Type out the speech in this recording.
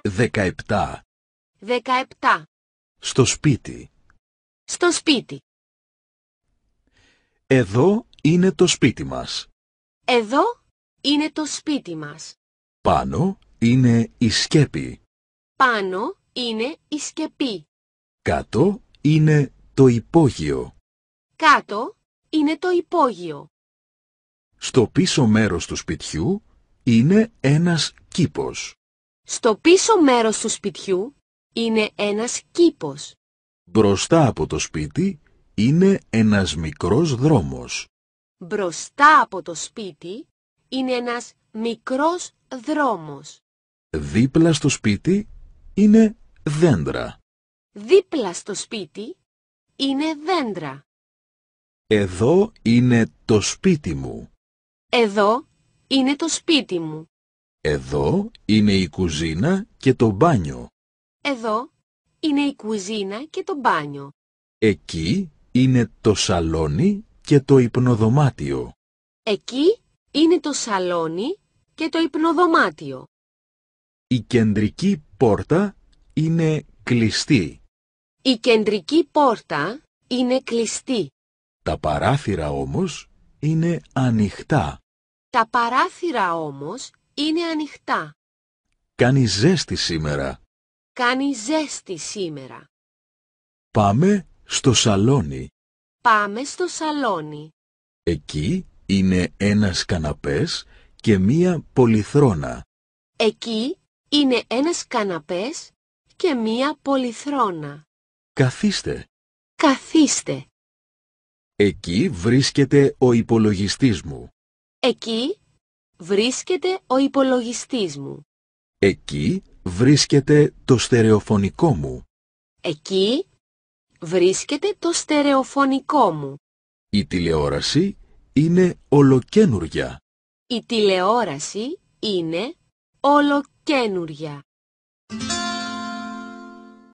17. 17. Στο σπίτι. Στο σπίτι. Εδώ είναι το σπίτι μας. Εδώ είναι το σπίτι μας. Πάνω είναι η σκέπη. Πάνω είναι η σκεπή. Κάτω είναι το υπόγειο. Κάτω είναι το υπόγειο. Στο πίσω μέρος του σπιτιού είναι ένας κήπος. Στο πίσω μέρος του σπιτιού είναι ένας κήπος. Μπροστά από το σπίτι είναι ένας μικρός δρόμος. Μπροστά από το σπίτι είναι ένας μικρός δρόμος. Δίπλα στο σπίτι είναι δέντρα. Δίπλα στο σπίτι είναι δέντρα. Εδώ είναι το σπίτι μου. Εδώ είναι το σπίτι μου. Εδώ είναι η κουζίνα και το μπάνιο. Εδώ είναι η κουζίνα και το μπάνιο. Εκεί είναι το σαλόνι και το υπνοδωμάτιο. Εκεί είναι το σαλόνι και το υπνοδωμάτιο. Η κεντρική πόρτα είναι κλειστή. Η κεντρική πόρτα είναι κλειστή. Τα παράθυρα όμως είναι ανοιχτά. Τα παράθυρα όμως είναι ανοιχτά. Κάνει ζέστη σήμερα. Κάνει ζέστη σήμερα. Πάμε στο σαλόνι. Πάμε στο σαλόνι. Εκεί είναι ένας καναπές και μία πολυθρόνα. Εκεί είναι ένας καναπές και μία πολυθρόνα. Καθίστε. Καθίστε. Εκεί βρίσκεται ο υπολογιστής μου. Εκεί βρίσκεται ο υπολογιστής μου. Εκεί βρίσκεται το στερεοφωνικό μου. Εκεί βρίσκεται το στερεοφωνικό μου. Η τηλεόραση είναι ολοκαίνουργια. Η τηλεόραση είναι ολοκαίνουργια.